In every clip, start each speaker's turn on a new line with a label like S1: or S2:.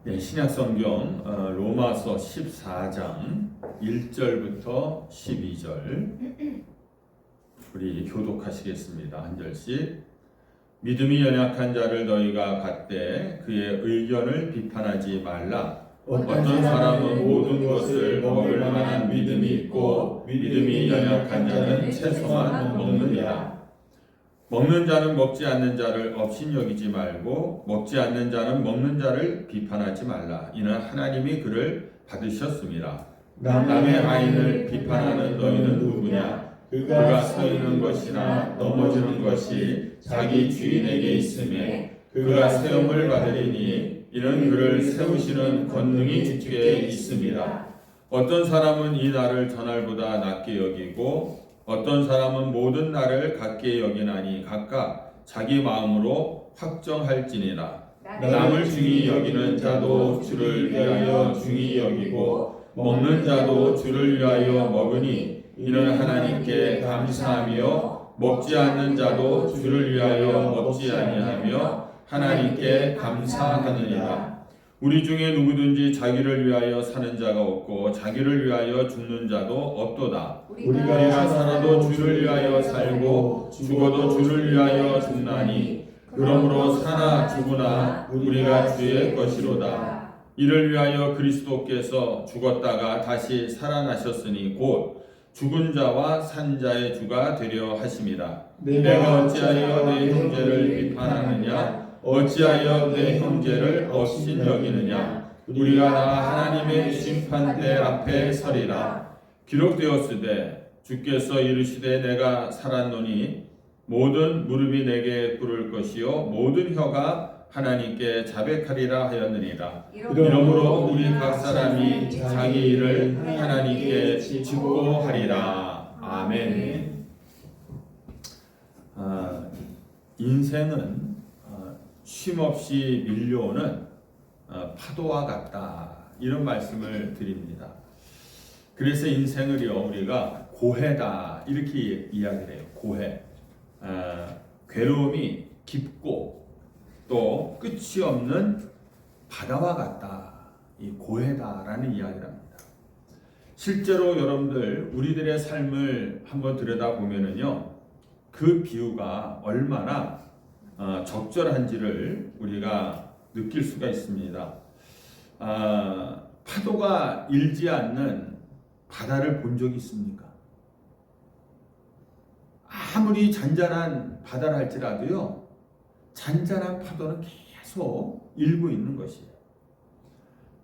S1: 네, 신약성경 로마서 14장 1절부터 12절 우리 교독하시겠습니다. 한 절씩. 믿음이 연약한 자를 너희가 갖되 그의 의견을 비판하지 말라. 어떤 사람은 모든 것을 먹을 만한 믿음이 있고 믿음이 연약한 자는 채소만 먹느니라. 먹는 자는 먹지 않는 자를 업신여기지 말고 먹지 않는 자는 먹는 자를 비판하지 말라. 이는 하나님이 그를 받으셨습니다. 남의 아인을 비판하는 너희는 누구냐? 그가 서 있는 것이나 넘어지는 것이 자기 주인에게 있음에 그가 세움을 받으리니 이는 그를 세우시는 권능이 주께 있습니다. 어떤 사람은 이 날을 전날보다 낮게 여기고 어떤 사람은 모든 날을 같게 여기나니 각각 자기 마음으로 확정할지니라. 남을 중히 여기는 자도 주를 위하여 중히 여기고 먹는 자도 주를 위하여 먹으니 이는 하나님께 감사하며 먹지 않는 자도 주를 위하여 먹지 아니하며 하나님께 감사하느니라. 우리 중에 누구든지 자기를 위하여 사는 자가 없고 자기를 위하여 죽는 자도 없도다. 우리가 살아도 주를 위하여 살고 죽어도 주를 위하여 죽나니 그러므로 사나 죽으나 우리가 주의 것이로다. 이를 위하여 그리스도께서 죽었다가 다시 살아나셨으니 곧 죽은 자와 산 자의 주가 되려 하심이라. 내가 어찌하여 내 형제를 비판하느냐? 어찌하여 내 형제를 업신 여기느냐? 우리가 다 하나님의 심판대 앞에 서리라. 기록되었으되 주께서 이르시되 내가 살았노니 모든 무릎이 내게 꿇을 것이요 모든 혀가 하나님께 자백하리라 하였느니라. 이러므로 우리 각 사람이 자기 일을 하나님께 짓고 하리라. 아멘. 인생은 쉼없이 밀려오는 파도와 같다, 이런 말씀을 드립니다. 그래서 인생을요 우리가 고해다 이렇게 이야기를 해요. 고해. 괴로움이 깊고 또 끝이 없는 바다와 같다, 이 고해다라는 이야기를 합니다. 실제로 여러분들 우리들의 삶을 한번 들여다보면은요 그 비유가 얼마나 적절한지를 우리가 느낄 수가 있습니다. 파도가 일지 않는 바다를 본 적이 있습니까? 아무리 잔잔한 바다를 할지라도요 잔잔한 파도는 계속 일고 있는 것이에요.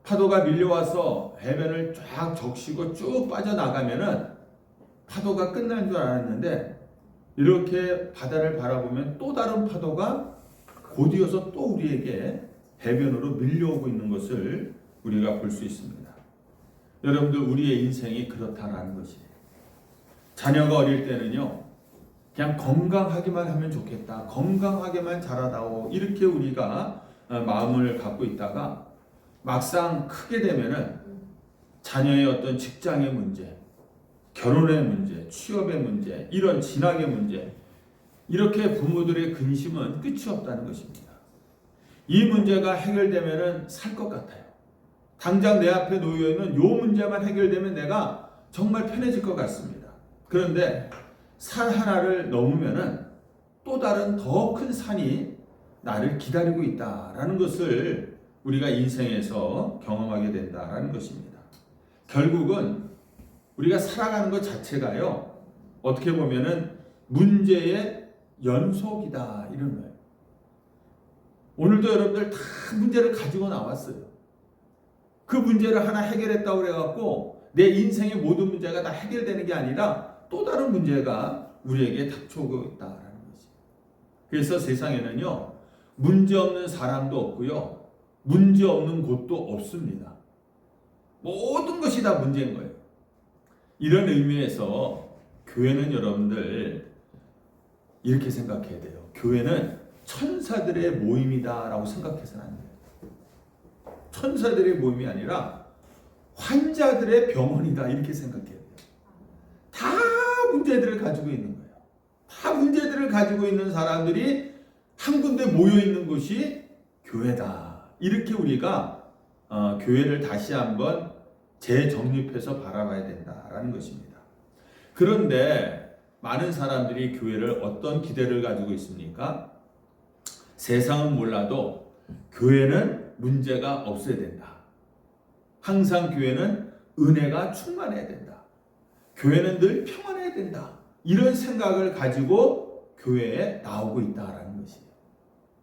S1: 파도가 밀려와서 해변을 쫙 적시고 쭉 빠져나가면은 파도가 끝난 줄 알았는데 이렇게 바다를 바라보면 또 다른 파도가 곧이어서 또 우리에게 해변으로 밀려오고 있는 것을 우리가 볼 수 있습니다. 여러분들 우리의 인생이 그렇다라는 것이에요. 자녀가 어릴 때는요 그냥 건강하기만 하면 좋겠다, 건강하게만 자라다오, 이렇게 우리가 마음을 갖고 있다가 막상 크게 되면은 자녀의 어떤 직장의 문제, 결혼의 문제, 취업의 문제, 이런 진학의 문제, 이렇게 부모들의 근심은 끝이 없다는 것입니다. 이 문제가 해결되면은 살 것 같아요. 당장 내 앞에 놓여 있는 이 문제만 해결되면 내가 정말 편해질 것 같습니다. 그런데 산 하나를 넘으면은 또 다른 더 큰 산이 나를 기다리고 있다라는 것을 우리가 인생에서 경험하게 된다라는 것입니다. 결국은 우리가 살아가는 것 자체가요 어떻게 보면은 문제의 연속이다, 이런 거예요. 오늘도 여러분들 다 문제를 가지고 나왔어요. 그 문제를 하나 해결했다고 그래갖고 내 인생의 모든 문제가 다 해결되는 게 아니라 또 다른 문제가 우리에게 닥쳐오고 있다라는 거지. 그래서 세상에는요 문제 없는 사람도 없고요 문제 없는 곳도 없습니다. 모든 것이 다 문제인 거예요. 이런 의미에서 교회는 여러분들 이렇게 생각해야 돼요. 교회는 천사들의 모임이다라고 생각해서는 안 돼요. 천사들의 모임이 아니라 환자들의 병원이다, 이렇게 생각해야 돼요. 다 문제들을 가지고 있는 거예요. 다 문제들을 가지고 있는 사람들이 한 군데 모여 있는 곳이 교회다, 이렇게 우리가 교회를 다시 한번 재정립해서 바라봐야 된다라는 것입니다. 그런데 많은 사람들이 교회를 어떤 기대를 가지고 있습니까? 세상은 몰라도 교회는 문제가 없어야 된다. 항상 교회는 은혜가 충만해야 된다. 교회는 늘 평안해야 된다. 이런 생각을 가지고 교회에 나오고 있다라는 것이에요.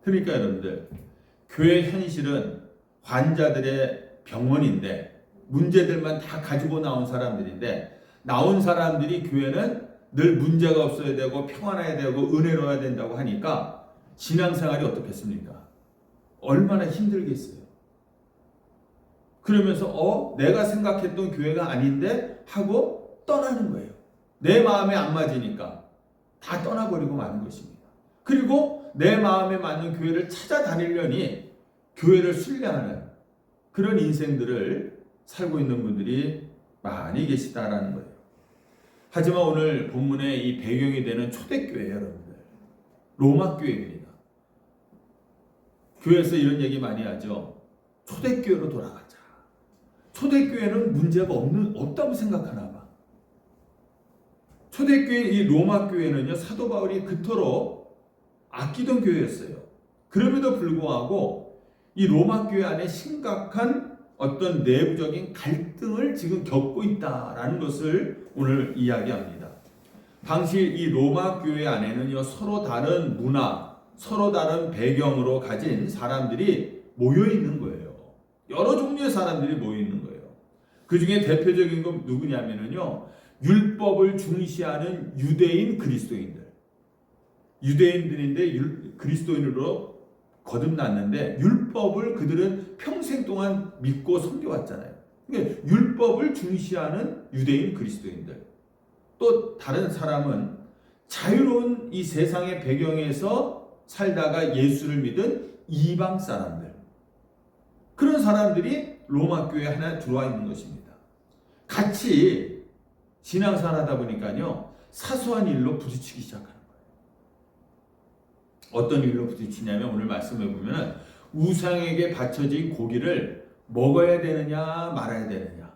S1: 그러니까 여러분들, 교회 현실은 환자들의 병원인데 문제들만 다 가지고 나온 사람들인데, 나온 사람들이 교회는 늘 문제가 없어야 되고 평안해야 되고 은혜로워야 된다고 하니까 신앙생활이 어떻겠습니까? 얼마나 힘들겠어요. 그러면서 내가 생각했던 교회가 아닌데 하고 떠나는 거예요. 내 마음에 안 맞으니까 다 떠나버리고 마는 것입니다. 그리고 내 마음에 맞는 교회를 찾아다니려니 교회를 순례하는 그런 인생들을 살고 있는 분들이 많이 계시다라는 거예요. 하지만 오늘 본문의 이 배경이 되는 초대교회예요, 여러분들. 로마 교회입니다. 교회에서 이런 얘기 많이 하죠. 초대교회로 돌아가자. 초대교회는 문제가 없다고 생각하나 봐. 초대교회 이 로마 교회는요, 사도 바울이 그토록 아끼던 교회였어요. 그럼에도 불구하고 이 로마 교회 안에 심각한 어떤 내부적인 갈등을 지금 겪고 있다라는 것을 오늘 이야기합니다. 당시 이 로마 교회 안에는요, 서로 다른 문화, 서로 다른 배경으로 가진 사람들이 모여 있는 거예요. 여러 종류의 사람들이 모여 있는 거예요. 그 중에 대표적인 건 누구냐면요, 율법을 중시하는 유대인 그리스도인들. 유대인들인데 그리스도인으로 거듭났는데 율법을 그들은 평생 동안 믿고 섬겨왔잖아요. 그러니까 율법을 중시하는 유대인 그리스도인들. 또 다른 사람은 자유로운 이 세상의 배경에서 살다가 예수를 믿은 이방 사람들. 그런 사람들이 로마 교회에 하나 들어와 있는 것입니다. 같이 신앙생활 하다 보니까요, 사소한 일로 부딪히기 시작하는 거예요. 어떤 일로 부딪히냐면, 오늘 말씀해 보면 우상에게 바쳐진 고기를 먹어야 되느냐 말아야 되느냐,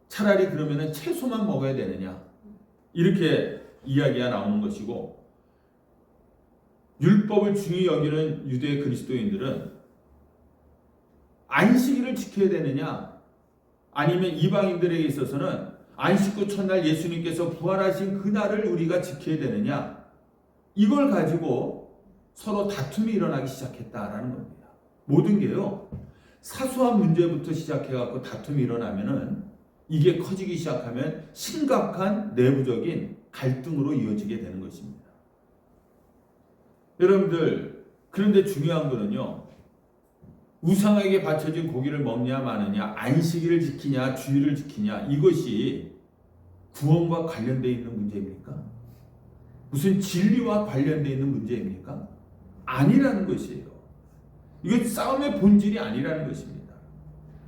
S1: 차라리 그러면 채소만 먹어야 되느냐, 이렇게 이야기가 나오는 것이고, 율법을 중히 여기는 유대 그리스도인들은 안식일을 지켜야 되느냐, 아니면 이방인들에게 있어서는 안식구 첫날 예수님께서 부활하신 그날을 우리가 지켜야 되느냐, 이걸 가지고 서로 다툼이 일어나기 시작했다라는 겁니다. 모든 게요, 사소한 문제부터 시작해갖고 다툼이 일어나면은 이게 커지기 시작하면 심각한 내부적인 갈등으로 이어지게 되는 것입니다. 여러분들, 그런데 중요한 거는요, 우상에게 바쳐진 고기를 먹냐 마느냐, 안식일을 지키냐 주일을 지키냐, 이것이 구원과 관련되어 있는 문제입니까? 무슨 진리와 관련되어 있는 문제입니까? 아니라는 것이에요. 이건 싸움의 본질이 아니라는 것입니다.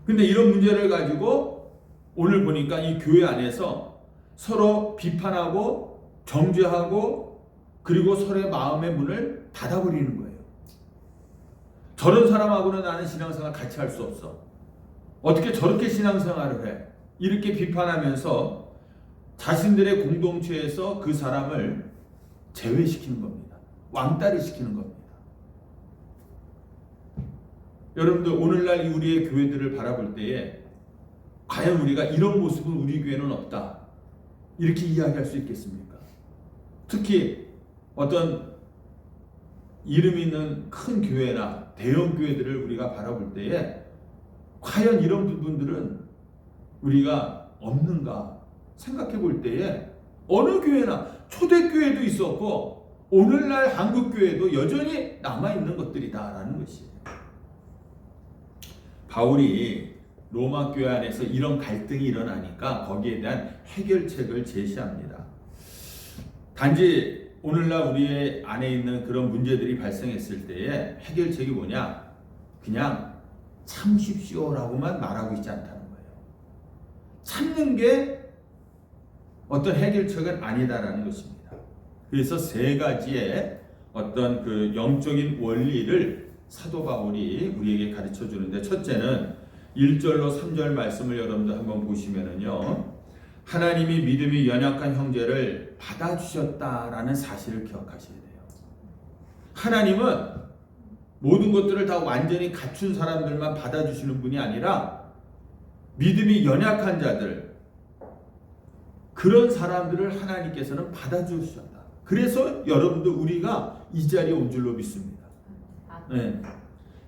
S1: 근데 이런 문제를 가지고 오늘 보니까 이 교회 안에서 서로 비판하고 정죄하고 그리고 서로의 마음의 문을 닫아버리는 거예요. 저런 사람하고는 나는 신앙생활 같이 할 수 없어. 어떻게 저렇게 신앙생활을 해? 이렇게 비판하면서 자신들의 공동체에서 그 사람을 제외시키는 겁니다. 왕따리 시키는 겁니다. 여러분들, 오늘날 우리의 교회들을 바라볼 때에 과연 우리가 이런 모습은 우리 교회는 없다, 이렇게 이야기할 수 있겠습니까? 특히 어떤 이름 있는 큰 교회나 대형 교회들을 우리가 바라볼 때에 과연 이런 부분들은 우리가 없는가 생각해 볼 때에 어느 교회나 초대교회도 있었고 오늘날 한국교회도 여전히 남아있는 것들이다라는 것이에요. 바울이 로마 교회 안에서 이런 갈등이 일어나니까 거기에 대한 해결책을 제시합니다. 단지 오늘날 우리 안에 있는 그런 문제들이 발생했을 때에 해결책이 뭐냐? 그냥 참으십시오라고만 말하고 있지 않다는 거예요. 참는 게 어떤 해결책은 아니다라는 것입니다. 그래서 세 가지의 어떤 그 영적인 원리를 사도 바울이 우리에게 가르쳐 주는데, 첫째는 1절로 3절 말씀을 여러분들 한번 보시면은요, 하나님이 믿음이 연약한 형제를 받아주셨다라는 사실을 기억하셔야 돼요. 하나님은 모든 것들을 다 완전히 갖춘 사람들만 받아주시는 분이 아니라 믿음이 연약한 자들, 그런 사람들을 하나님께서는 받아주셨다. 그래서 여러분들 우리가 이 자리에 온 줄로 믿습니다. 네.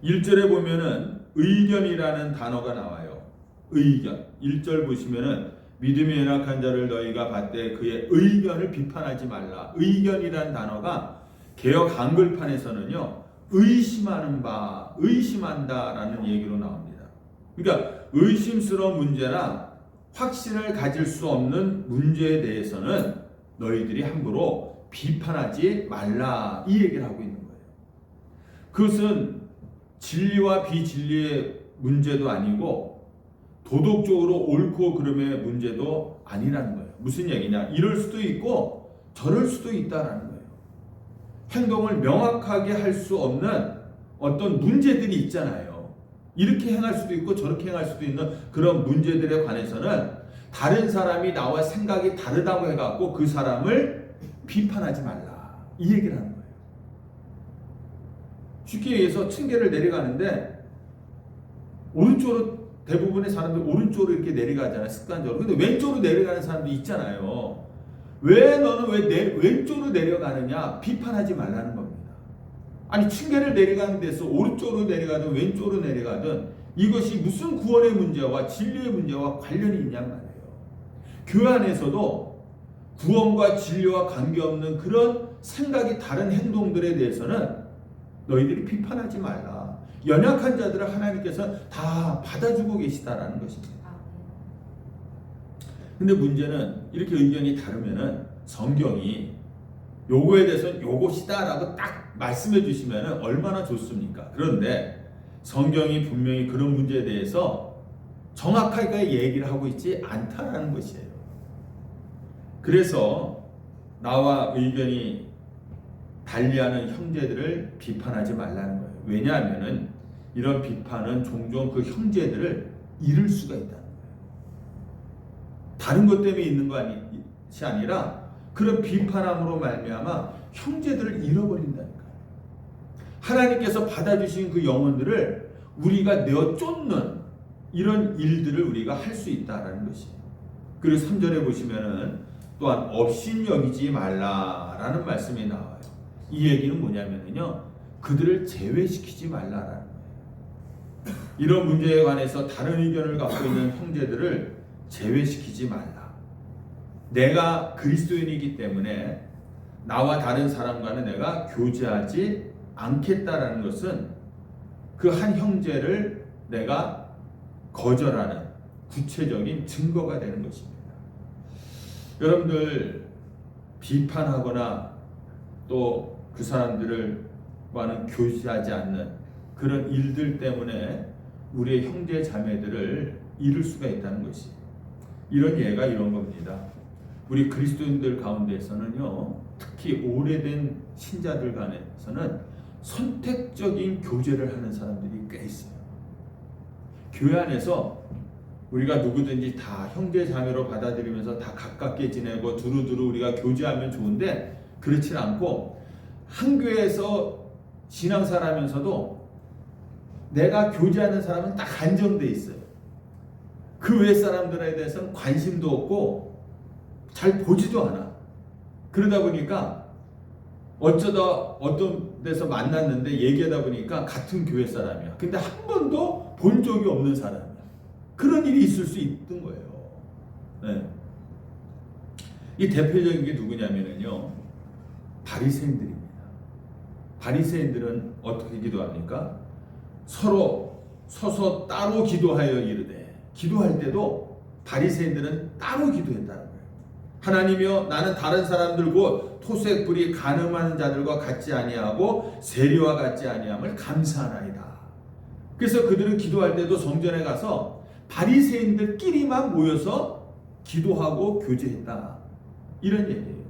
S1: 1절에 보면은 의견이라는 단어가 나와요. 의견. 1절 보시면은 믿음이 연약한 자를 너희가 받되 그의 의견을 비판하지 말라. 의견이라는 단어가 개역 한글판에서는요, 의심하는 바, 의심한다라는 얘기로 나옵니다. 그러니까 의심스러운 문제나 확신을 가질 수 없는 문제에 대해서는 너희들이 함부로 비판하지 말라, 이 얘기를 하고 있는 거예요. 그것은 진리와 비진리의 문제도 아니고 도덕적으로 옳고 그름의 문제도 아니라는 거예요. 무슨 얘기냐? 이럴 수도 있고 저럴 수도 있다라는 거예요. 행동을 명확하게 할 수 없는 어떤 문제들이 있잖아요. 이렇게 행할 수도 있고 저렇게 행할 수도 있는 그런 문제들에 관해서는 다른 사람이 나와 생각이 다르다고 해갖고 그 사람을 비판하지 말라, 이 얘기를 하는 거예요. 쉽게 얘기해서 층계를 내려가는데 오른쪽으로, 대부분의 사람들이 오른쪽으로 이렇게 내려가잖아요, 습관적으로. 근데 왼쪽으로 내려가는 사람도 있잖아요. 왜 너는 왜 왼쪽으로 내려가느냐? 비판하지 말라는 겁니다. 아니, 층계를 내려가는 데서 오른쪽으로 내려가든 왼쪽으로 내려가든 이것이 무슨 구원의 문제와 진리의 문제와 관련이 있냔 말이에요. 교회 안에서도 구원과 진리와 관계없는 그런 생각이 다른 행동들에 대해서는 너희들이 비판하지 말라. 연약한 자들을 하나님께서 다 받아주고 계시다라는 것입니다. 근데 문제는 이렇게 의견이 다르면은 성경이 요거에 대해서는 요것이다라고 딱 말씀해 주시면은 얼마나 좋습니까? 그런데 성경이 분명히 그런 문제에 대해서 정확하게 얘기를 하고 있지 않다라는 것이에요. 그래서 나와 의견이 달리하는 형제들을 비판하지 말라는 거예요. 왜냐하면은 이런 비판은 종종 그 형제들을 잃을 수가 있다는 거예요. 다른 것 때문에 있는 것이 아니라 그런 비판함으로 말미암아 형제들을 잃어버린다니까요. 하나님께서 받아주신 그 영혼들을 우리가 내어 쫓는 이런 일들을 우리가 할 수 있다라는 것이에요. 그리고 3절에 보시면은 또한 업신여기지 말라라는 말씀이 나와요. 이 얘기는 뭐냐면요, 그들을 제외시키지 말라라는 거예요. 이런 문제에 관해서 다른 의견을 갖고 있는 형제들을 제외시키지 말라. 내가 그리스도인이기 때문에 나와 다른 사람과는 내가 교제하지 않겠다라는 것은 그 한 형제를 내가 거절하는 구체적인 증거가 되는 것입니다. 여러분들 비판하거나 또 그 사람들과는 교제하지 않는 그런 일들 때문에 우리의 형제 자매들을 잃을 수가 있다는 것이, 이런 예가 이런 겁니다. 우리 그리스도인들 가운데에서는요, 특히 오래된 신자들 간에서는 선택적인 교제를 하는 사람들이 꽤 있어요. 교회 안에서 우리가 누구든지 다 형제 자매로 받아들이면서 다 가깝게 지내고 두루두루 우리가 교제하면 좋은데, 그렇지 않고 한 교회에서 신앙생활하면서도 내가 교제하는 사람은 딱 한정돼 있어요. 그 외 사람들에 대해서는 관심도 없고 잘 보지도 않아. 그러다 보니까 어쩌다 어떤 데서 만났는데 얘기하다 보니까 같은 교회 사람이야. 근데 한 번도 본 적이 없는 사람이야. 그런 일이 있을 수 있던 거예요. 네. 이 대표적인 게 누구냐면요, 바리새인들입니다. 바리새인들은 어떻게 기도합니까? 서로 서서 따로 기도하여 이르되, 기도할 때도 바리새인들은 따로 기도했다는 거예요. 하나님이여, 나는 다른 사람들 곧 토색 불이 간음하는 자들과 같지 아니하고 세리와 같지 아니함을 감사하나이다. 그래서 그들은 기도할 때도 성전에 가서 바리새인들끼리만 모여서 기도하고 교제했다, 이런 얘기예요.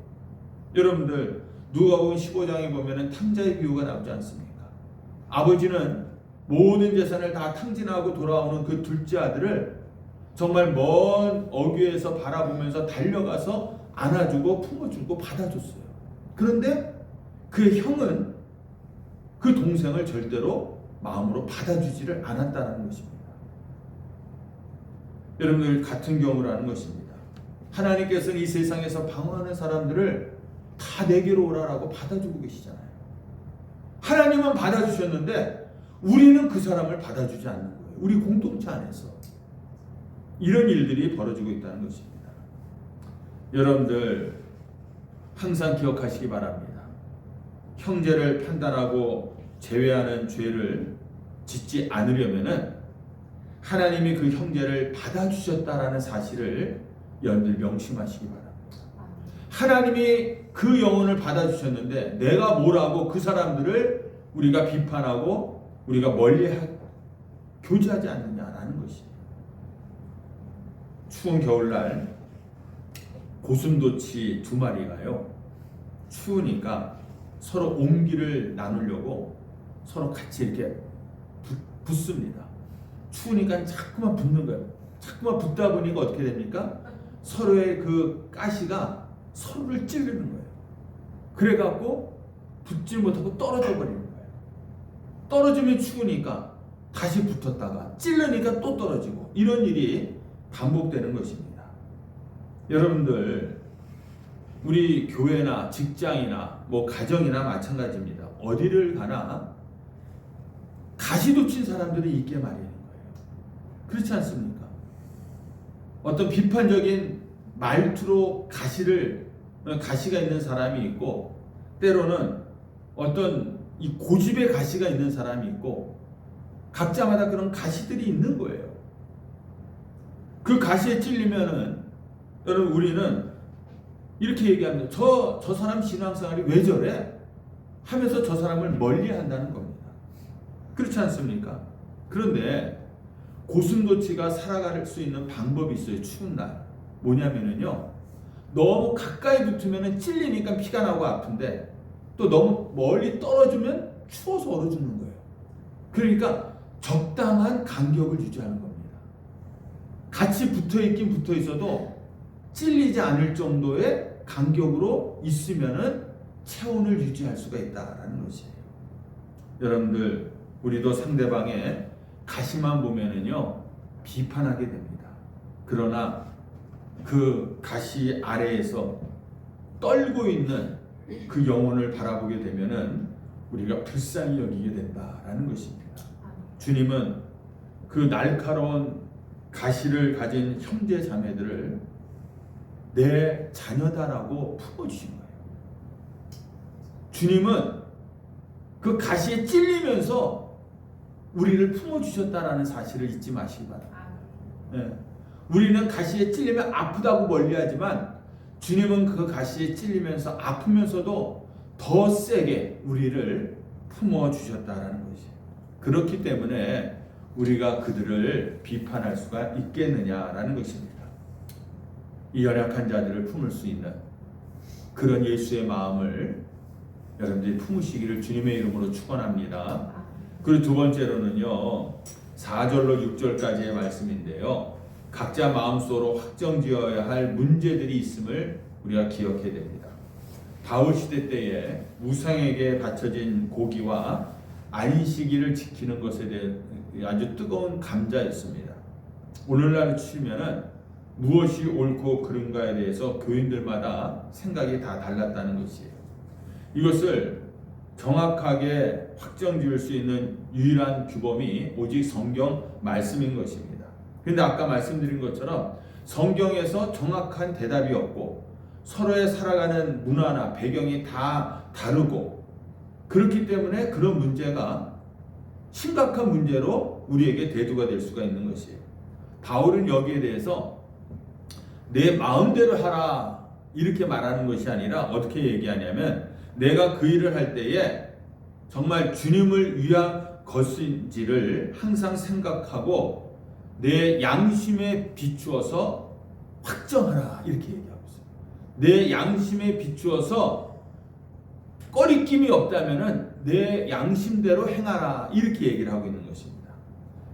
S1: 여러분들 누가복음 15장에 보면은 탕자의 비유가 나오지 않습니까? 아버지는 모든 재산을 다 탕진하고 돌아오는 그 둘째 아들을 정말 먼 어귀에서 바라보면서 달려가서 안아주고 품어주고 받아줬어요. 그런데 그 형은 그 동생을 절대로 마음으로 받아주지를 않았다는 것입니다. 여러분들 같은 경우라는 것입니다. 하나님께서는 이 세상에서 방황하는 사람들을 다 내게로 오라라고 받아주고 계시잖아요. 하나님은 받아주셨는데 우리는 그 사람을 받아주지 않는 거예요. 우리 공동체 안에서 이런 일들이 벌어지고 있다는 것입니다. 여러분들 항상 기억하시기 바랍니다. 형제를 판단하고 제외하는 죄를 짓지 않으려면은 하나님이 그 형제를 받아주셨다라는 사실을 여러분들 명심하시기 바랍니다. 하나님이 그 영혼을 받아주셨는데 내가 뭐라고 그 사람들을 우리가 비판하고 우리가 교제하지 않느냐라는 것이에요. 추운 겨울날 고슴도치 2마리가요. 추우니까 서로 온기를 나누려고 서로 같이 이렇게 붙습니다. 추우니까 자꾸만 붙는 거예요. 자꾸만 붙다 보니까 어떻게 됩니까? 서로의 그 가시가 서로를 찌르는 거예요. 그래갖고 붙지 못하고 떨어져 버리는 거예요. 떨어지면 추우니까 다시 붙었다가 찔르니까 또 떨어지고 이런 일이 반복되는 것입니다. 여러분들 우리 교회나 직장이나 뭐 가정이나 마찬가지입니다. 어디를 가나 가시돋친 사람들이 있게 마련인 거예요. 그렇지 않습니까? 어떤 비판적인 말투로 가시가 있는 사람이 있고 때로는 어떤 이 고집의 가시가 있는 사람이 있고 각자마다 그런 가시들이 있는 거예요. 그 가시에 찔리면은 여러분 우리는 이렇게 얘기합니다. 저 사람 신앙생활이 왜 저래? 하면서 저 사람을 멀리한다는 겁니다. 그렇지 않습니까? 그런데 고슴도치가 살아갈 수 있는 방법이 있어요. 추운 날 뭐냐면은요, 너무 가까이 붙으면 찔리니까 피가 나고 아픈데 또 너무 멀리 떨어지면 추워서 얼어 죽는 거예요. 그러니까 적당한 간격을 유지하는 겁니다. 같이 붙어 있긴 붙어 있어도 찔리지 않을 정도의 간격으로 있으면은 체온을 유지할 수가 있다라는 것이에요. 여러분들 우리도 상대방의 가시만 보면은요 비판하게 됩니다. 그러나 그 가시 아래에서 떨고 있는 그 영혼을 바라보게 되면은 우리가 불쌍히 여기게 된다라는 것입니다. 주님은 그 날카로운 가시를 가진 형제 자매들을 내 자녀다라고 품어주신 거예요. 주님은 그 가시에 찔리면서 우리를 품어주셨다라는 사실을 잊지 마시기 바랍니다. 네. 우리는 가시에 찔리면 아프다고 멀리하지만 주님은 그 가시에 찔리면서 아프면서도 더 세게 우리를 품어주셨다라는 것이에요. 그렇기 때문에 우리가 그들을 비판할 수가 있겠느냐라는 것입니다. 이 연약한 자들을 품을 수 있는 그런 예수의 마음을 여러분들이 품으시기를 주님의 이름으로 축원합니다. 그리고 두 번째로는요 4절로 6절까지의 말씀인데요, 각자 마음속으로 확정지어야 할 문제들이 있음을 우리가 기억해야 됩니다. 바울 시대 때에 우상에게 바쳐진 고기와 안식일을 지키는 것에 대해 아주 뜨거운 감자였습니다. 오늘날 치면은 무엇이 옳고 그른가에 대해서 교인들마다 생각이 다 달랐다는 것이에요. 이것을 정확하게 확정지을 수 있는 유일한 규범이 오직 성경 말씀인 것입니다. 그런데 아까 말씀드린 것처럼 성경에서 정확한 대답이 없고 서로의 살아가는 문화나 배경이 다 다르고 그렇기 때문에 그런 문제가 심각한 문제로 우리에게 대두가 될 수가 있는 것이에요. 바울은 여기에 대해서 내 마음대로 하라 이렇게 말하는 것이 아니라 어떻게 얘기하냐면 내가 그 일을 할 때에 정말 주님을 위한 것인지를 항상 생각하고 내 양심에 비추어서 확정하라 이렇게 얘기하고 있어요. 내 양심에 비추어서 꺼리낌이 없다면은 내 양심대로 행하라 이렇게 얘기를 하고 있는 것입니다.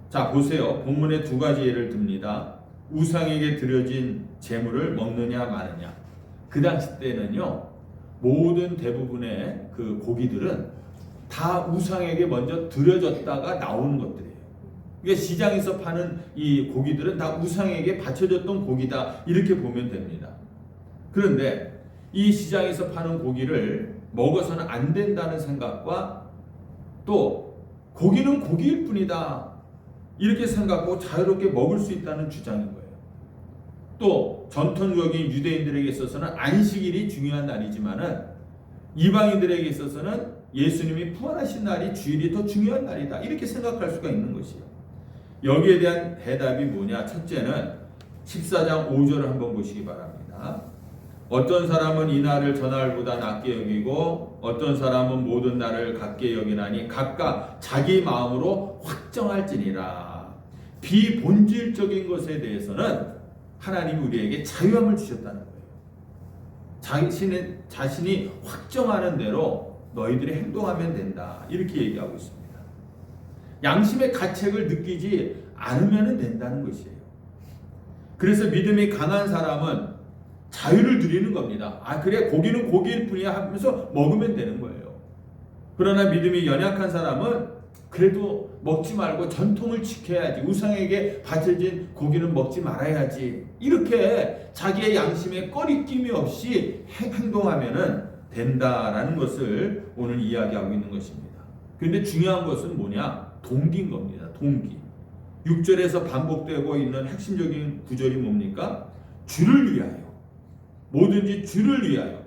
S1: 자 보세요. 본문에 두 가지 예를 듭니다. 우상에게 드려진 제물을 먹느냐 마느냐. 그 당시 때는요 모든 대부분의 그 고기들은 다 우상에게 먼저 드려졌다가 나오는 것들이에요. 그러니까 시장에서 파는 이 고기들은 다 우상에게 바쳐졌던 고기다 이렇게 보면 됩니다. 그런데 이 시장에서 파는 고기를 먹어서는 안 된다는 생각과 또 고기는 고기일 뿐이다 이렇게 생각하고 자유롭게 먹을 수 있다는 주장인 거예요. 또 전통적인 유대인들에게 있어서는 안식일이 중요한 날이지만은 이방인들에게 있어서는 예수님이 부활하신 날이 주일이 더 중요한 날이다 이렇게 생각할 수가 있는 것이에요. 여기에 대한 대답이 뭐냐? 첫째는 14장 5절을 한번 보시기 바랍니다. 어떤 사람은 이 날을 저 날보다 낮게 여기고 어떤 사람은 모든 날을 같게 여기나니 각각 자기 마음으로 확정할지니라. 비본질적인 것에 대해서는 하나님이 우리에게 자유함을 주셨다는 거예요. 자신이 확정하는 대로 너희들이 행동하면 된다 이렇게 얘기하고 있습니다. 양심의 가책을 느끼지 않으면 된다는 것이에요. 그래서 믿음이 강한 사람은 자유를 누리는 겁니다. 그래 고기는 고기일 뿐이야 하면서 먹으면 되는 거예요. 그러나 믿음이 연약한 사람은 그래도 먹지 말고 전통을 지켜야지, 우상에게 바쳐진 고기는 먹지 말아야지 이렇게 자기의 양심에 꺼리낌이 없이 행동하면 된다라는 것을 오늘 이야기하고 있는 것입니다. 그런데 중요한 것은 뭐냐? 동기인 겁니다. 동기. 6절에서 반복되고 있는 핵심적인 구절이 뭡니까? 주를 위하여. 뭐든지 주를 위하여.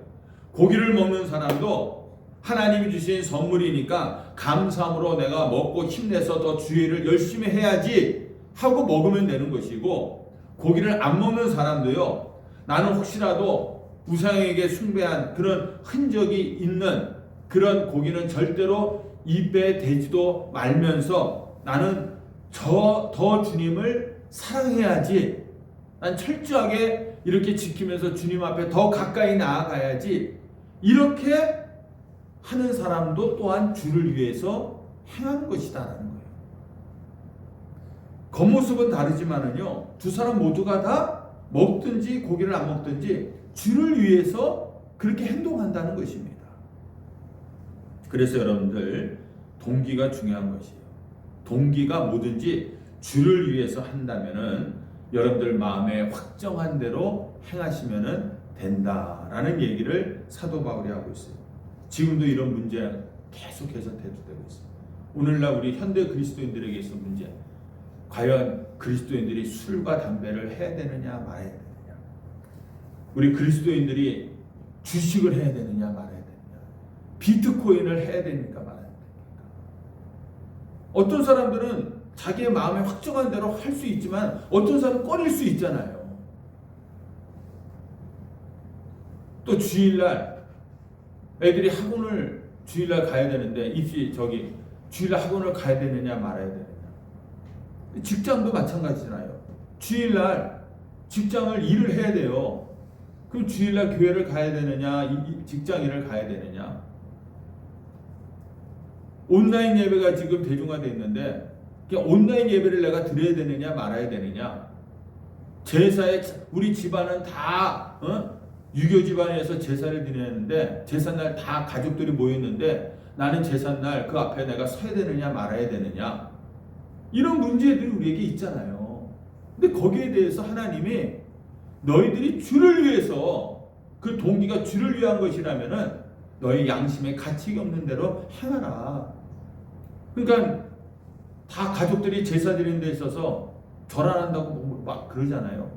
S1: 고기를 먹는 사람도 하나님이 주신 선물이니까 감사함으로 내가 먹고 힘내서 더 주의를 열심히 해야지 하고 먹으면 되는 것이고, 고기를 안 먹는 사람도요, 나는 혹시라도 우상에게 숭배한 그런 흔적이 있는 그런 고기는 절대로 입에 대지도 말면서 나는 더 주님을 사랑해야지, 난 철저하게 이렇게 지키면서 주님 앞에 더 가까이 나아가야지, 이렇게 하는 사람도 또한 주를 위해서 행하는 것이다라는 거예요. 겉모습은 다르지만은요, 두 사람 모두가 다 먹든지 고기를 안 먹든지 주를 위해서 그렇게 행동한다는 것입니다. 그래서 여러분들 동기가 중요한 것이에요. 동기가 뭐든지 주를 위해서 한다면은 여러분들 마음에 확정한 대로 행하시면은 된다라는 얘기를 사도 바울이 하고 있어요. 지금도 이런 문제 계속해서 대두되고 있습니다. 오늘날 우리 현대 그리스도인들에게 있어 문제. 과연 그리스도인들이 술과 담배를 해야 되느냐 말아야 되느냐. 우리 그리스도인들이 주식을 해야 되느냐 말아야 되느냐. 비트코인을 해야 됩니까 말아야 됩니까. 어떤 사람들은 자기의 마음에 확정한 대로 할 수 있지만 어떤 사람은 꺼릴 수 있잖아요. 또 주일날 애들이 학원을 주일날 가야 되는데 주일날 학원을 가야 되느냐 말아야 되느냐. 직장도 마찬가지잖아요. 주일날 직장을 일을 해야 돼요. 그럼 주일날 교회를 가야 되느냐 직장 일을 가야 되느냐. 온라인 예배가 지금 대중화되어 있는데 온라인 예배를 내가 드려야 되느냐 말아야 되느냐. 제사에 우리 집안은 다 유교 집안에서 제사를 드리는데 제삿날 다 가족들이 모였는데 나는 제삿날 그 앞에 내가 서야 되느냐 말아야 되느냐. 이런 문제들이 우리에게 있잖아요. 근데 거기에 대해서 하나님이 너희들이 주를 위해서, 그 동기가 주를 위한 것이라면은 너희 양심에 가책이 없는 대로 행하라. 그러니까 다 가족들이 제사 드리는 데 있어서 절 안 한다고 막 그러잖아요.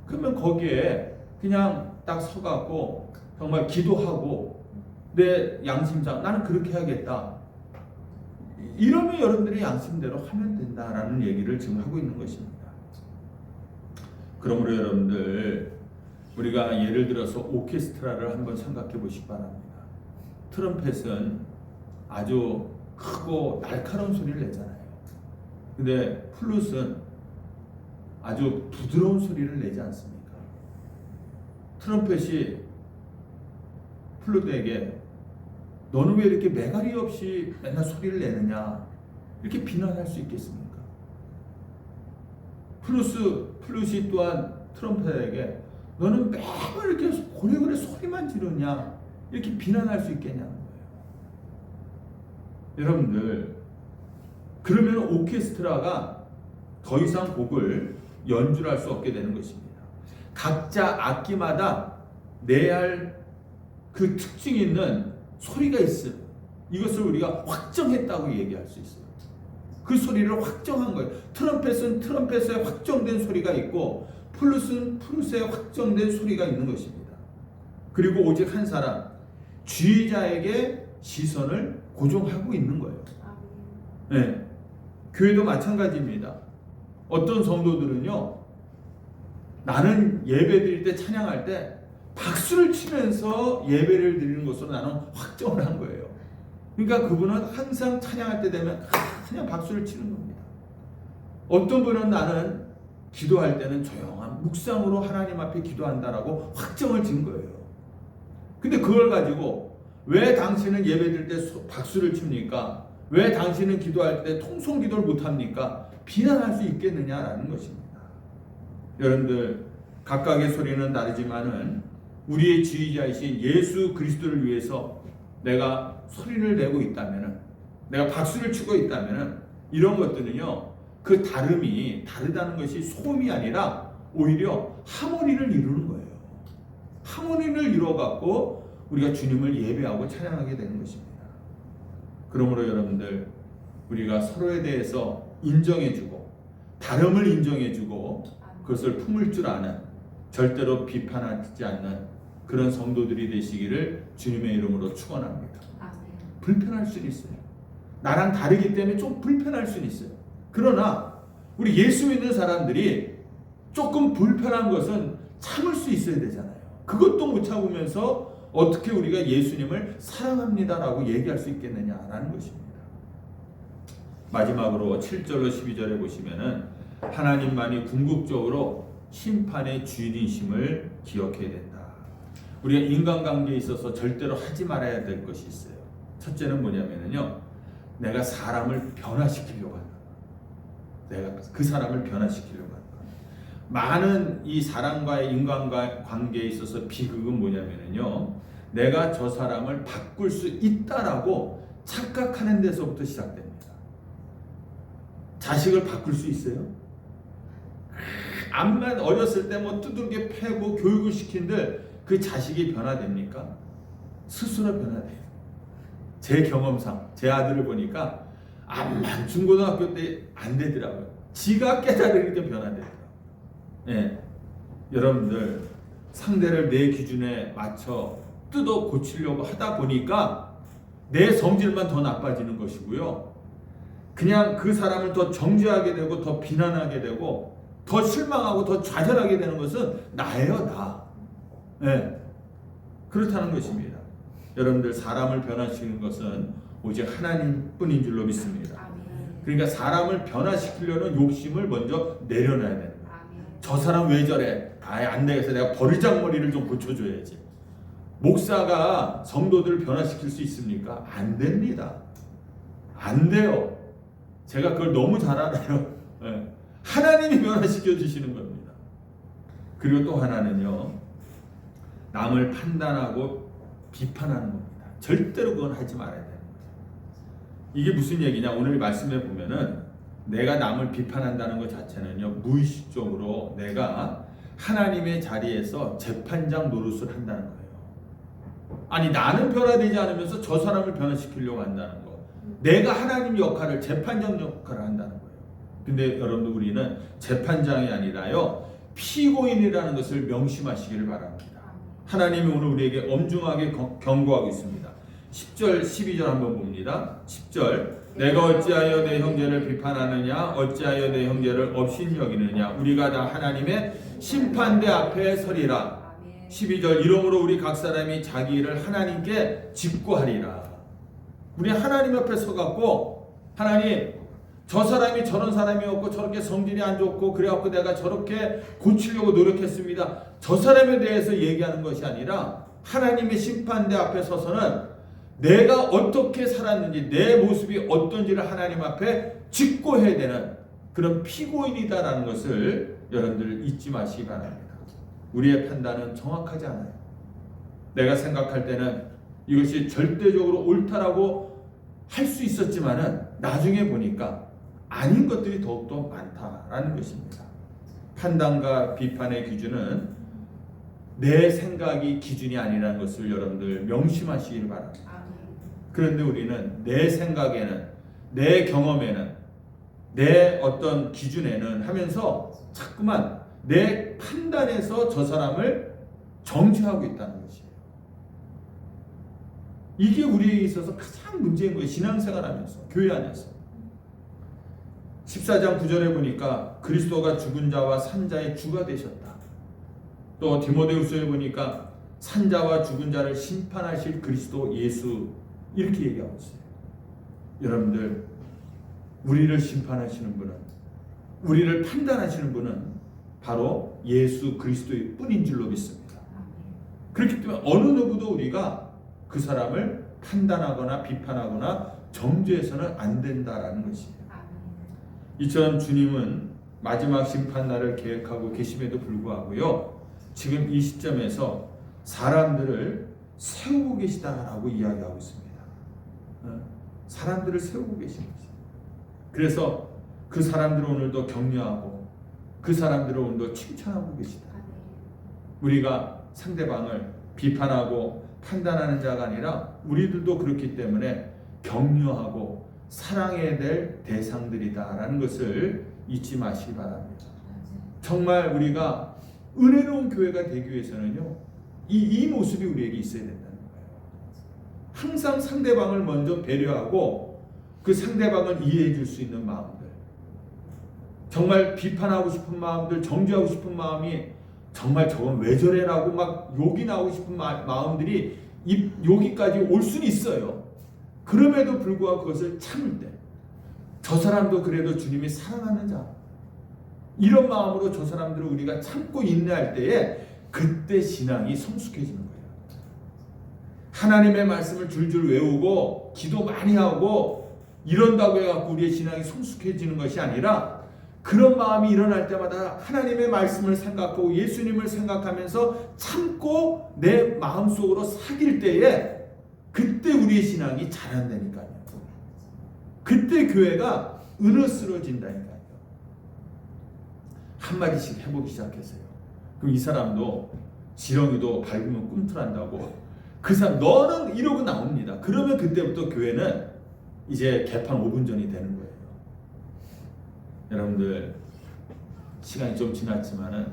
S1: 그러면 거기에 그냥 딱 서갖고 정말 기도하고 내 양심상 나는 그렇게 해야겠다. 이러면 여러분들이 양심대로 하면 된다라는 얘기를 지금 하고 있는 것입니다. 그러므로 여러분들 우리가 예를 들어서 오케스트라를 한번 생각해 보시기 바랍니다. 트럼펫은 아주 크고 날카로운 소리를 내잖아요. 근데 플룻은 아주 부드러운 소리를 내지 않습니까? 트럼펫이 플룻에게 너는 왜 이렇게 매가리 없이 맨날 소리를 내느냐 이렇게 비난할 수 있겠습니까? 플룻이 또한 트럼펫에게 너는 매번 이렇게 고래고래 소리만 지르냐 이렇게 비난할 수 있겠냐는 거예요. 여러분들, 그러면 오케스트라가 더 이상 곡을 연주할 수 없게 되는 것입니다. 각자 악기마다 내야 할 그 특징 있는 소리가 있어요. 이것을 우리가 확정했다고 얘기할 수 있어요. 그 소리를 확정한 거예요. 트럼펫은 트럼펫에 확정된 소리가 있고 플룻은 플룻에 확정된 소리가 있는 것입니다. 그리고 오직 한 사람, 지휘자에게 시선을 고정하고 있는 거예요. 네. 교회도 마찬가지입니다. 어떤 성도들은요, 나는 예배 드릴 때, 찬양할 때 박수를 치면서 예배를 드리는 것으로 나는 확정을 한 거예요. 그러니까 그분은 항상 찬양할 때 되면 그냥 박수를 치는 겁니다. 어떤 분은 나는 기도할 때는 조용한 묵상으로 하나님 앞에 기도한다라고 확정을 진 거예요. 근데 그걸 가지고 왜 당신은 예배 드릴 때 박수를 칩니까? 왜 당신은 기도할 때 통성 기도를 못합니까? 비난할 수 있겠느냐라는 것입니다. 여러분들, 각각의 소리는 다르지만은 우리의 지휘자이신 예수 그리스도를 위해서 내가 소리를 내고 있다면은, 내가 박수를 치고 있다면은, 이런 것들은요, 그 다름이 다르다는 것이 소음이 아니라 오히려 하모니를 이루는 거예요. 하모니를 이루어갖고 우리가 주님을 예배하고 찬양하게 되는 것입니다. 그러므로 여러분들, 우리가 서로에 대해서 인정해주고 다름을 인정해주고 그것을 품을 줄 아는, 절대로 비판하지 않는 그런 성도들이 되시기를 주님의 이름으로 축원합니다. 불편할 수는 있어요. 나랑 다르기 때문에 좀 불편할 수는 있어요. 그러나 우리 예수 믿는 사람들이 조금 불편한 것은 참을 수 있어야 되잖아요. 그것도 못 참으면서 어떻게 우리가 예수님을 사랑합니다라고 얘기할 수 있겠느냐라는 것입니다. 마지막으로 7절로 12절에 보시면은 하나님만이 궁극적으로 심판의 주인이심을 기억해야 된다. 우리가 인간관계에 있어서 절대로 하지 말아야 될 것이 있어요. 첫째는 뭐냐면요, 내가 사람을 변화시키려고 한다. 내가 그 사람을 변화시키려고 한다. 많은 이 사람과의 인간관계에 있어서 비극은 뭐냐면요, 내가 저 사람을 바꿀 수 있다라고 착각하는 데서부터 시작됩니다. 자식을 바꿀 수 있어요? 암만 어렸을 때 뭐 두들겨 패고 교육을 시킨들 그 자식이 변화됩니까? 스스로 변화돼요. 제 경험상 제 아들을 보니까 암만 중고등학교 때 안 되더라고요. 지가 깨달으니까 변화되더라고요. 예. 여러분들, 상대를 내 기준에 맞춰 뜯어 고치려고 하다 보니까 내 성질만 더 나빠지는 것이고요. 그냥 그 사람을 더 정죄하게 되고 더 비난하게 되고 더 실망하고 더 좌절하게 되는 것은 나예요, 나. 네. 그렇다는 것입니다. 여러분들, 사람을 변화시키는 것은 오직 하나님뿐인 줄로 믿습니다. 그러니까 사람을 변화시키려는 욕심을 먼저 내려놔야 됩니다. 저 사람 왜 저래? 아예 안 되겠어. 내가 버리장머리를 좀 고쳐줘야지. 목사가 성도들을 변화시킬 수 있습니까? 안 됩니다. 안 돼요. 제가 그걸 너무 잘 알아요. 네. 하나님이 변화시켜 주시는 겁니다. 그리고 또 하나는요, 남을 판단하고 비판하는 겁니다. 절대로 그건 하지 말아야 돼요. 이게 무슨 얘기냐? 오늘 말씀에 보면은 내가 남을 비판한다는 것 자체는요, 무의식적으로 내가 하나님의 자리에서 재판장 노릇을 한다는 거예요. 아니, 나는 변화되지 않으면서 저 사람을 변화시키려고 한다는 거. 내가 하나님 역할을, 재판장 역할을 한다는 거예요. 근데 여러분들, 우리는 재판장이 아니라요, 피고인이라는 것을 명심하시기를 바랍니다. 하나님이 오늘 우리에게 엄중하게 경고하고 있습니다. 10절, 12절 한번 봅니다. 10절, 내가 어찌하여 내 형제를 비판하느냐, 어찌하여 내 형제를 업신 여기느냐, 우리가 다 하나님의 심판대 앞에 서리라. 12절, 이러므로 우리 각 사람이 자기 일을 하나님께 직고하리라. 우리 하나님 앞에 서갖고, 하나님, 저 사람이 저런 사람이었고 저렇게 성질이 안 좋고 그래갖고 내가 저렇게 고치려고 노력했습니다. 저 사람에 대해서 얘기하는 것이 아니라 하나님의 심판대 앞에 서서는 내가 어떻게 살았는지, 내 모습이 어떤지를 하나님 앞에 직고해야 되는 그런 피고인이다라는 것을 여러분들 잊지 마시기 바랍니다. 우리의 판단은 정확하지 않아요. 내가 생각할 때는 이것이 절대적으로 옳다라고 할 수 있었지만은 나중에 보니까 아닌 것들이 더욱더 많다라는 것입니다. 판단과 비판의 기준은 내 생각이 기준이 아니라는 것을 여러분들 명심하시길 바랍니다. 그런데 우리는 내 생각에는, 내 경험에는, 내 어떤 기준에는 하면서 자꾸만 내 판단에서 저 사람을 정죄하고 있다는 것이에요. 이게 우리에게 있어서 가장 문제인 거예요. 신앙생활하면서, 교회 안에서. 14장 9절에 보니까 그리스도가 죽은 자와 산 자의 주가 되셨다. 또 디모데후서에 보니까 산 자와 죽은 자를 심판하실 그리스도 예수, 이렇게 얘기하고 있어요. 여러분들, 우리를 심판하시는 분은, 우리를 판단하시는 분은 바로 예수 그리스도의 뿐인 줄로 믿습니다. 그렇기 때문에 어느 누구도 우리가 그 사람을 판단하거나 비판하거나 정죄해서는 안 된다라는 것이에요. 이처럼 주님은 마지막 심판날을 계획하고 계심에도 불구하고요, 지금 이 시점에서 사람들을 세우고 계시다라고 이야기하고 있습니다. 사람들을 세우고 계신 것이죠. 그래서 그 사람들을 오늘도 격려하고 그 사람들을 오늘도 칭찬하고 계시다. 우리가 상대방을 비판하고 판단하는 자가 아니라 우리들도 그렇기 때문에 격려하고 사랑해야 될 대상들이다라는 것을 잊지 마시기 바랍니다. 정말 우리가 은혜로운 교회가 되기 위해서는요, 이 모습이 우리에게 있어야 된다는 거예요. 항상 상대방을 먼저 배려하고 그 상대방을 이해해 줄 수 있는 마음들, 정말 비판하고 싶은 마음들, 정죄하고 싶은 마음이 정말 저건 왜 저래라고 막 욕이 나오고 싶은 마음들이 여기까지 올 수는 있어요. 그럼에도 불구하고 그것을 참을 때, 저 사람도 그래도 주님이 사랑하는 자, 이런 마음으로 저 사람들을 우리가 참고 인내할 때에 그때 신앙이 성숙해지는 거예요. 하나님의 말씀을 줄줄 외우고 기도 많이 하고 이런다고 해갖고 우리의 신앙이 성숙해지는 것이 아니라, 그런 마음이 일어날 때마다 하나님의 말씀을 생각하고 예수님을 생각하면서 참고 내 마음속으로 사귈 때에 그때 우리의 신앙이 자란다니까요. 그때 교회가 은혜스러워진다니까요. 한마디씩 해보기 시작했어요. 그럼 이 사람도 지렁이도 밟으면 꿈틀한다고, 그 사람 너는 이러고 나옵니다. 그러면 그때부터 교회는 이제 개판 5분 전이 되는 거예요. 여러분들, 시간이 좀 지났지만은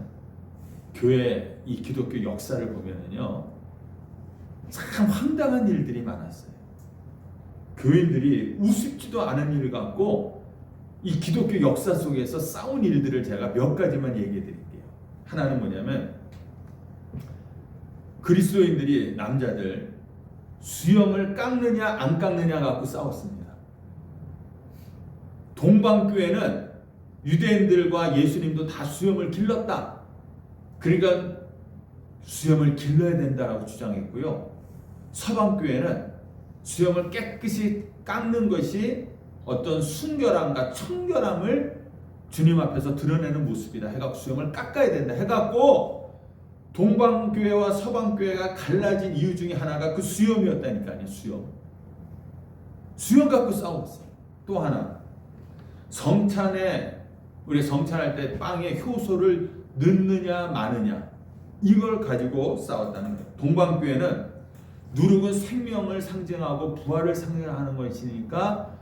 S1: 교회 이 기독교 역사를 보면은요, 참 황당한 일들이 많았어요. 교인들이 우습지도 않은 일을 갖고 이 기독교 역사 속에서 싸운 일들을 제가 몇 가지만 얘기해 드릴게요. 하나는 뭐냐면, 그리스도인들이, 남자들 수염을 깎느냐 안 깎느냐 갖고 싸웠습니다. 동방교회는 유대인들과 예수님도 다 수염을 길렀다, 그러니까 수염을 길러야 된다라고 주장했고요. 서방교회는 수염을 깨끗이 깎는 것이 어떤 순결함과 청결함을 주님 앞에서 드러내는 모습이다 해갖고 수염을 깎아야 된다 해갖고, 동방교회와 서방교회가 갈라진 이유 중에 하나가 그 수염이었다니까요. 수염 갖고 싸웠어요. 또 하나, 성찬에, 우리 성찬할 때 빵에 효소를 넣느냐 마느냐, 이걸 가지고 싸웠다는 거예요. 동방교회는 누룩은 생명을 상징하고 부활을 상징하는 것이니까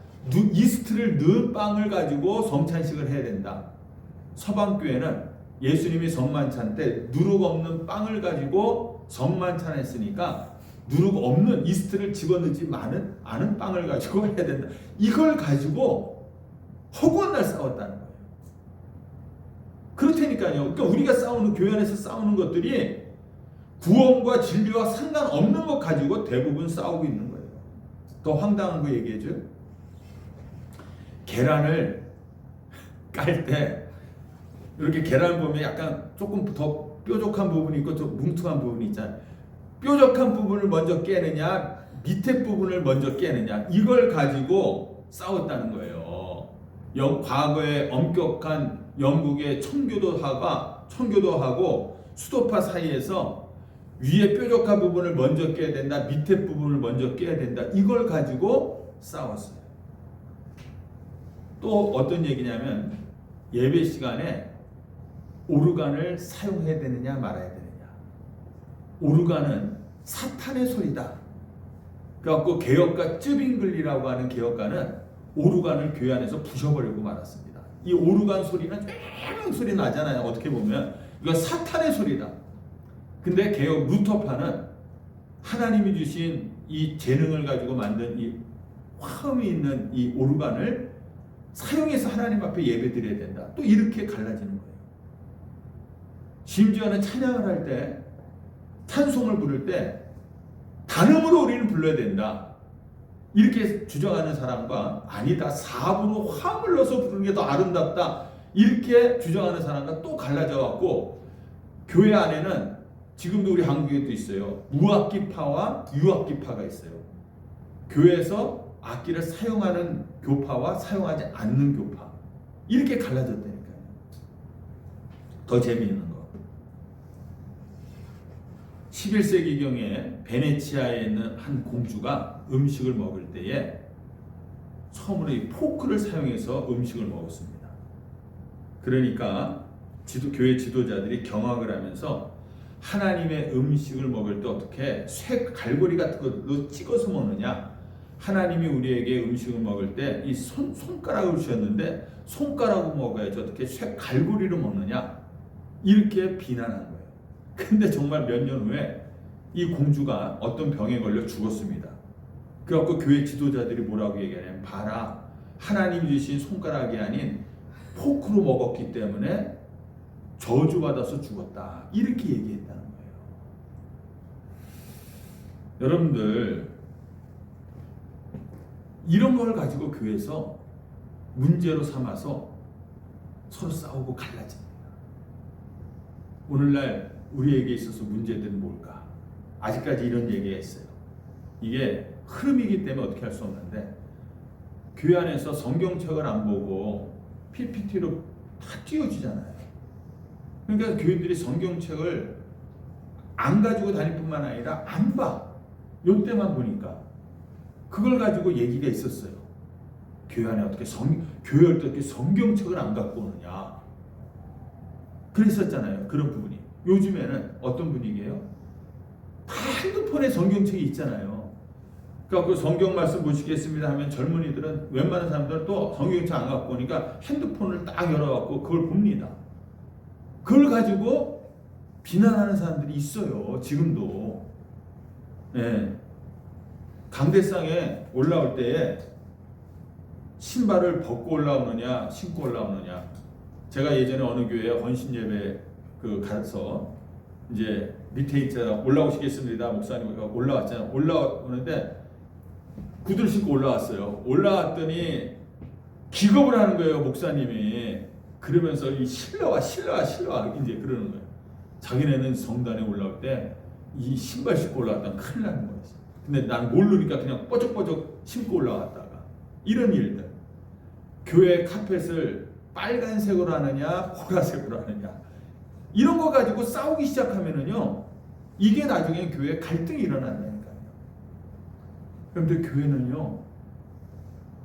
S1: 이스트를 넣은 빵을 가지고 성찬식을 해야 된다. 서방교회는 예수님이 성만찬 때 누룩 없는 빵을 가지고 성만찬 했으니까 누룩 없는 이스트를 집어넣지 않은 빵을 가지고 해야 된다. 이걸 가지고 허구한 날 싸웠다는 거예요. 그렇다니까요. 그러니까 우리가 싸우는, 교회 안에서 싸우는 것들이 구원과 진리와 상관없는 것 가지고 대부분 싸우고 있는 거예요. 더 황당한 거 얘기해줘. 계란을 깔 때 이렇게 계란 보면 약간 조금 더 뾰족한 부분이 있고 좀 뭉퉁한 부분이 있잖아요. 뾰족한 부분을 먼저 깨느냐 밑에 부분을 먼저 깨느냐, 이걸 가지고 싸웠다는 거예요. 과거에 엄격한 영국의 청교도하고 수도파 사이에서 위에 뾰족한 부분을 먼저 깨야 된다, 밑에 부분을 먼저 깨야 된다, 이걸 가지고 싸웠어요. 또 어떤 얘기냐면 예배 시간에 오르간을 사용해야 되느냐 말아야 되느냐. 오르간은 사탄의 소리다. 그래갖고 개혁가 쯔빙글리라고 하는 개혁가는 오르간을 교회 안에서 부셔버리고 말았습니다. 이 오르간 소리는 쨍 소리 나잖아요. 어떻게 보면 이거 사탄의 소리다. 근데 개혁 루터파는 하나님이 주신 이 재능을 가지고 만든 이 화음이 있는 이 오르간을 사용해서 하나님 앞에 예배 드려야 된다. 또 이렇게 갈라지는 거예요. 심지어는 찬양을 할 때, 찬송을 부를 때 단음으로 우리는 불러야 된다. 이렇게 주장하는 사람과 아니다, 사부로 화음을 넣어서 부르는 게 더 아름답다, 이렇게 주장하는 사람과 또 갈라져 갖고 교회 안에는 지금도 우리 한국에도 있어요. 무악기파와 유악기파가 있어요. 교회에서 악기를 사용하는 교파와 사용하지 않는 교파, 이렇게 갈라졌다니까요. 더 재미있는 거, 11세기경에 베네치아에 있는 한 공주가 음식을 먹을 때에 처음으로 이 포크를 사용해서 음식을 먹었습니다. 그러니까 교회 지도자들이 경악을 하면서 하나님의 음식을 먹을 때 어떻게 쇠 갈고리 같은 걸로 찍어서 먹느냐, 하나님이 우리에게 음식을 먹을 때 이 손가락을 주셨는데 손가락으로 먹어야지 어떻게 쇠 갈고리로 먹느냐, 이렇게 비난한 거예요. 근데 정말 몇 년 후에 이 공주가 어떤 병에 걸려 죽었습니다. 그래갖고 교회 지도자들이 뭐라고 얘기하냐면, 봐라, 하나님이 주신 손가락이 아닌 포크로 먹었기 때문에 저주받아서 죽었다, 이렇게 얘기했다는 거예요. 여러분들, 이런 걸 가지고 교회에서 문제로 삼아서 서로 싸우고 갈라집니다. 오늘날 우리에게 있어서 문제들은 뭘까? 아직까지 이런 얘기가 있어요. 이게 흐름이기 때문에 어떻게 할 수 없는데, 교회 안에서 성경책을 안 보고 PPT로 다 띄워주잖아요. 그러니까 교인들이 성경책을 안 가지고 다닐 뿐만 아니라 안 봐. 요때만 보니까 그걸 가지고 얘기가 있었어요. 교회 안에 어떻게 교회 어떻게 성경책을 안 갖고 오느냐, 그랬었잖아요. 그런 부분이. 요즘에는 어떤 분위기예요? 다 핸드폰에 성경책이 있잖아요. 그러니까 그 성경 말씀 보시겠습니다 하면 젊은이들은, 웬만한 사람들은 또 성경책 안 갖고 오니까 핸드폰을 딱 열어갖고 그걸 봅니다. 그걸 가지고 비난하는 사람들이 있어요. 지금도. 네. 강대상에 올라올 때에 신발을 벗고 올라오느냐 신고 올라오느냐. 제가 예전에 어느 교회에 헌신 예배 가서 이제 밑에 있잖아, 올라오시겠습니다 목사님 올라왔잖아요. 올라오는데 구두를 신고 올라왔어요. 올라왔더니 기겁을 하는 거예요, 목사님이. 그러면서 이 신라와 이제 그러는 거예요. 자기네는 성단에 올라올 때 이 신발 신고 올라왔다면 큰일 나는 거였어. 근데 난 모르니까 그냥 뻐적뻐적 신고 올라왔다가, 이런 일들. 교회 카펫을 빨간색으로 하느냐 보라색으로 하느냐, 이런 거 가지고 싸우기 시작하면은요, 이게 나중에 교회에 갈등이 일어난다니까요. 그런데 교회는요,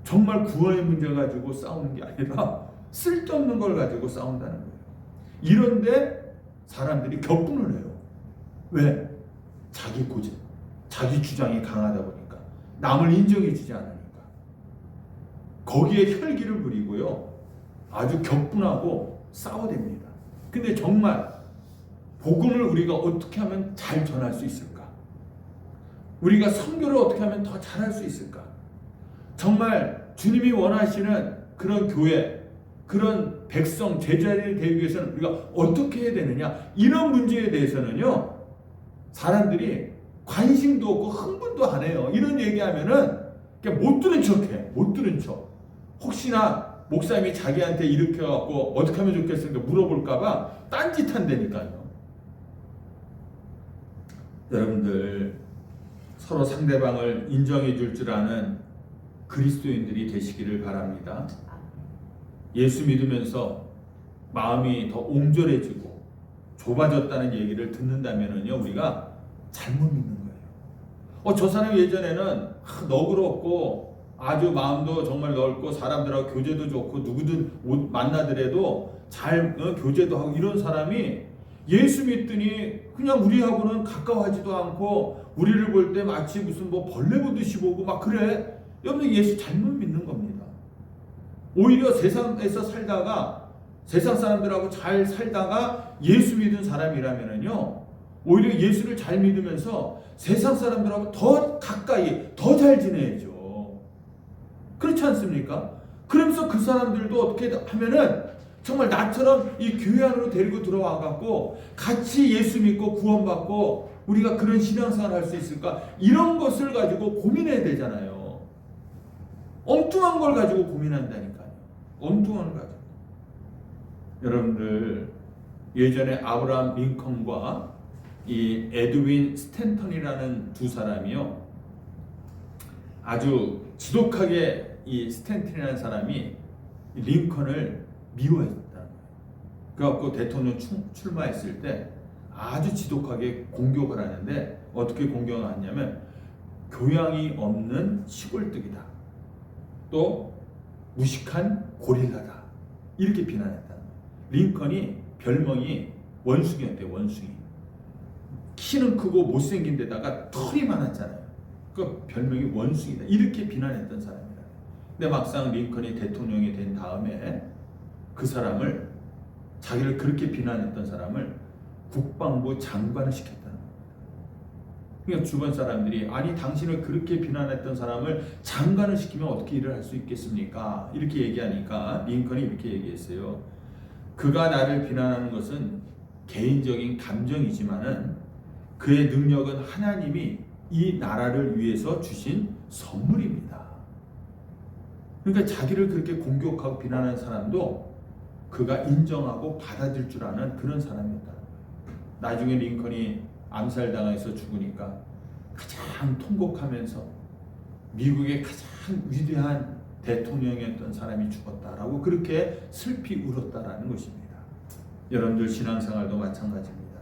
S1: 정말 구원의 문제 가지고 싸우는 게 아니라 쓸데없는 걸 가지고 싸운다는 거예요. 이런데 사람들이 격분을 해요. 왜? 자기 고집, 자기 주장이 강하다 보니까, 남을 인정해 주지 않으니까. 거기에 혈기를 부리고요, 아주 격분하고 싸워댑니다. 근데 정말 복음을 우리가 어떻게 하면 잘 전할 수 있을까? 우리가 선교를 어떻게 하면 더 잘할 수 있을까? 정말 주님이 원하시는 그런 교회, 그런 백성, 제자를 되기 위해서는 우리가 어떻게 해야 되느냐, 이런 문제에 대해서는요, 사람들이 관심도 없고 흥분도 안 해요. 이런 얘기하면은 그냥 못 들은 척해. 못 들은 척. 혹시나 목사님이 자기한테 이렇게 해갖고 어떻게 하면 좋겠습니까 물어볼까봐 딴짓한다니까요. 여러분들, 서로 상대방을 인정해 줄 줄 아는 그리스도인들이 되시기를 바랍니다. 예수 믿으면서 마음이 더 옹졸해지고 좁아졌다는 얘기를 듣는다면은요, 우리가 잘못 믿는 거예요. 저 사람이 예전에는 너그럽고 아주 마음도 정말 넓고 사람들하고 교제도 좋고 누구든 만나더라도 잘 교제도 하고 이런 사람이 예수 믿더니 그냥 우리하고는 가까워하지도 않고 우리를 볼 때 마치 무슨 뭐 벌레 보듯이 보고 막 그래. 여러분 예수 잘못 믿는 겁니다. 오히려 세상에서 살다가 세상 사람들하고 잘 살다가 예수 믿은 사람이라면은요, 오히려 예수를 잘 믿으면서 세상 사람들하고 더 가까이 더 잘 지내야죠. 그렇지 않습니까? 그러면서 그 사람들도 어떻게 하면은 정말 나처럼 이 교회 안으로 데리고 들어와 갖고 같이 예수 믿고 구원받고 우리가 그런 신앙생활을 할 수 있을까? 이런 것을 가지고 고민해야 되잖아요. 엉뚱한 걸 가지고 고민한다니까요. 엉뚱한 걸 가지고. 여러분들 예전에 아브라함 링컨과 이 에드윈 스탠턴이라는 두 사람이요, 아주 지독하게 이 스탠턴이라는 사람이 링컨을 미워했다는 거예요. 그래갖고 대통령 출마했을 때 아주 지독하게 공격을 하는데 어떻게 공격을 하냐면 교양이 없는 시골뜨기다, 또 무식한 고릴라다, 이렇게 비난했다는 거예요. 링컨이 별명이 원숭이였대요. 원숭이. 키는 크고 못생긴 데다가 털이 많았잖아요. 그 별명이 원숭이다, 이렇게 비난했던 사람이다. 근데 막상 링컨이 대통령이 된 다음에 그 사람을, 자기를 그렇게 비난했던 사람을 국방부 장관을 시켰다는 겁니다. 그러니까 주변 사람들이 아니 당신을 그렇게 비난했던 사람을 장관을 시키면 어떻게 일을 할 수 있겠습니까? 이렇게 얘기하니까 링컨이 이렇게 얘기했어요. 그가 나를 비난하는 것은 개인적인 감정이지만은 그의 능력은 하나님이 이 나라를 위해서 주신 선물입니다. 그러니까 자기를 그렇게 공격하고 비난하는 사람도 그가 인정하고 받아들일 줄 아는 그런 사람이었다는 거예요. 나중에 링컨이 암살당해서 죽으니까 가장 통곡하면서 미국의 가장 위대한 대통령이었던 사람이 죽었다라고 그렇게 슬피 울었다라는 것입니다. 여러분들 신앙생활도 마찬가지입니다.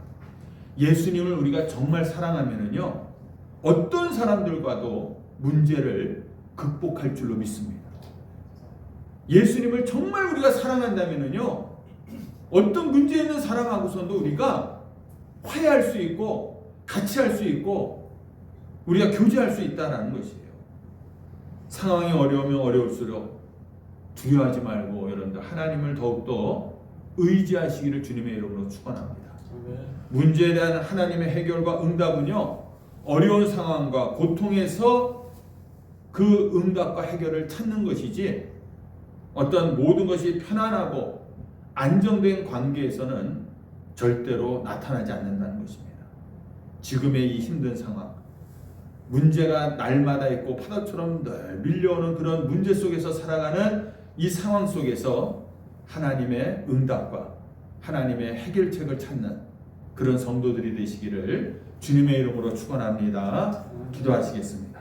S1: 예수님을 우리가 정말 사랑하면은요, 어떤 사람들과도 문제를 극복할 줄로 믿습니다. 예수님을 정말 우리가 사랑한다면은요, 어떤 문제 있는 사람하고서도 우리가 화해할 수 있고 같이 할 수 있고 우리가 교제할 수 있다는 것이에요. 상황이 어려우면 어려울수록 두려워하지 말고 여러분들 하나님을 더욱더 의지하시기를 주님의 이름으로 축원합니다. 문제에 대한 하나님의 해결과 응답은요, 어려운 상황과 고통에서 그 응답과 해결을 찾는 것이지 어떤 모든 것이 편안하고 안정된 관계에서는 절대로 나타나지 않는다는 것입니다. 지금의 이 힘든 상황, 문제가 날마다 있고 파도처럼 늘 밀려오는 그런 문제 속에서 살아가는 이 상황 속에서 하나님의 응답과 하나님의 해결책을 찾는 그런 성도들이 되시기를 주님의 이름으로 축원합니다. 기도하시겠습니다.